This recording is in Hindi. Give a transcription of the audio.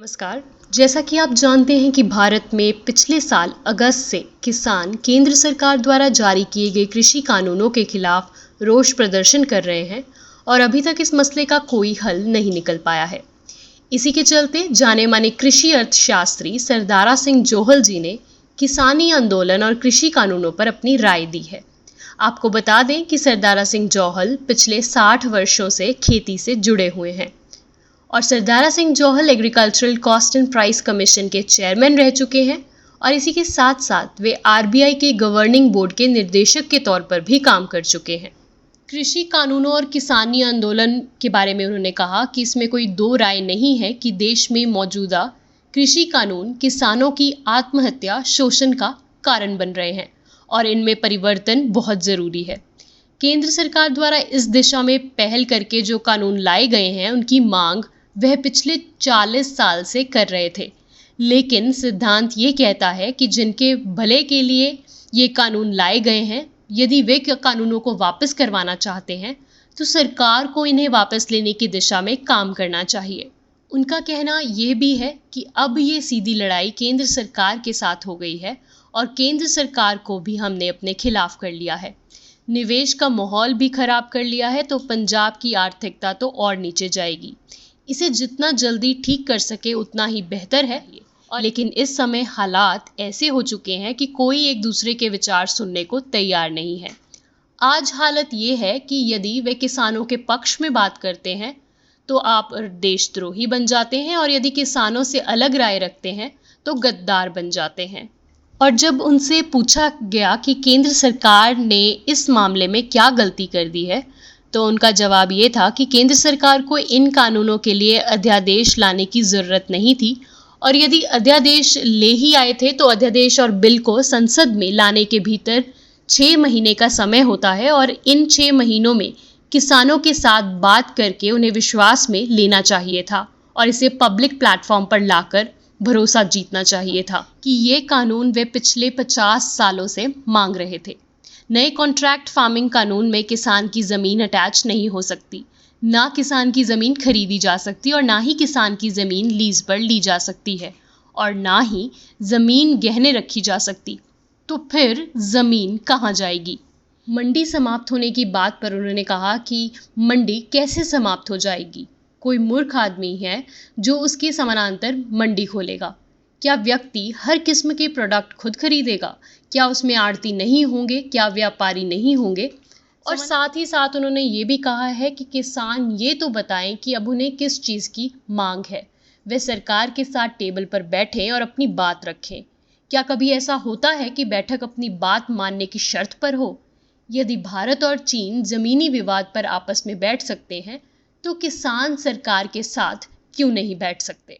नमस्कार। जैसा कि आप जानते हैं कि भारत में पिछले साल अगस्त से किसान केंद्र सरकार द्वारा जारी किए गए कृषि कानूनों के खिलाफ रोष प्रदर्शन कर रहे हैं और अभी तक इस मसले का कोई हल नहीं निकल पाया है। इसी के चलते जाने माने कृषि अर्थशास्त्री सरदारा सिंह जोहल जी ने किसानी आंदोलन और कृषि कानूनों पर अपनी राय दी है। आपको बता दें कि सरदारा सिंह जोहल पिछले 60 वर्षों से खेती से जुड़े हुए हैं और Sardara Singh Johal agricultural cost and price commission के चेयरमैन रह चुके हैं और इसी के साथ साथ वे आरबीआई के गवर्निंग बोर्ड के निर्देशक के तौर पर भी काम कर चुके हैं। कृषि कानूनों और किसानी आंदोलन के बारे में उन्होंने कहा कि इसमें कोई दो राय नहीं है कि देश में मौजूदा कृषि कानून किसानों की आत्महत्या शोषण का कारण बन रहे हैं और इनमें परिवर्तन बहुत ज़रूरी है। केंद्र सरकार द्वारा इस दिशा में पहल करके जो कानून लाए गए हैं उनकी मांग वह पिछले 40 साल से कर रहे थे, लेकिन सिद्धांत ये कहता है कि जिनके भले के लिए ये कानून लाए गए हैं, यदि वे कानूनों को वापस करवाना चाहते हैं तो सरकार को इन्हें वापस लेने की दिशा में काम करना चाहिए। उनका कहना ये भी है कि अब ये सीधी लड़ाई केंद्र सरकार के साथ हो गई है और केंद्र सरकार को भी हमने अपने खिलाफ कर लिया है। निवेश का माहौल भी खराब कर लिया है तो पंजाब की आर्थिकता तो और नीचे जाएगी। इसे जितना जल्दी ठीक कर सके उतना ही बेहतर है और लेकिन इस समय हालात ऐसे हो चुके हैं कि कोई एक दूसरे के विचार सुनने को तैयार नहीं है। आज हालत ये है कि यदि वे किसानों के पक्ष में बात करते हैं तो आप देशद्रोही बन जाते हैं और यदि किसानों से अलग राय रखते हैं तो गद्दार बन जाते हैं। और जब उनसे पूछा गया कि केंद्र सरकार ने इस मामले में क्या गलती कर दी है तो उनका जवाब ये था कि केंद्र सरकार को इन कानूनों के लिए अध्यादेश लाने की ज़रूरत नहीं थी और यदि अध्यादेश ले ही आए थे तो अध्यादेश और बिल को संसद में लाने के भीतर 6 महीने का समय होता है और इन 6 महीनों में किसानों के साथ बात करके उन्हें विश्वास में लेना चाहिए था और इसे पब्लिक प्लेटफॉर्म पर लाकर भरोसा जीतना चाहिए था कि ये कानून वे पिछले 50 सालों से मांग रहे थे। नए कॉन्ट्रैक्ट फार्मिंग कानून में किसान की ज़मीन अटैच नहीं हो सकती, ना किसान की ज़मीन खरीदी जा सकती और ना ही किसान की ज़मीन लीज पर ली जा सकती है और ना ही ज़मीन गहने रखी जा सकती। तो फिर ज़मीन कहाँ जाएगी? मंडी समाप्त होने की बात पर उन्होंने कहा कि मंडी कैसे समाप्त हो जाएगी? कोई मूर्ख आदमी है जो उसके समानांतर मंडी खोलेगा? क्या व्यक्ति हर किस्म के प्रोडक्ट खुद खरीदेगा? क्या उसमें आड़ती नहीं होंगे? क्या व्यापारी नहीं होंगे? और साथ ही साथ उन्होंने ये भी कहा है कि किसान ये तो बताएं कि अब उन्हें किस चीज़ की मांग है। वे सरकार के साथ टेबल पर बैठें और अपनी बात रखें। क्या कभी ऐसा होता है कि बैठक अपनी बात मानने की शर्त पर हो? यदि भारत और चीन ज़मीनी विवाद पर आपस में बैठ सकते हैं तो किसान सरकार के साथ क्यों नहीं बैठ सकते?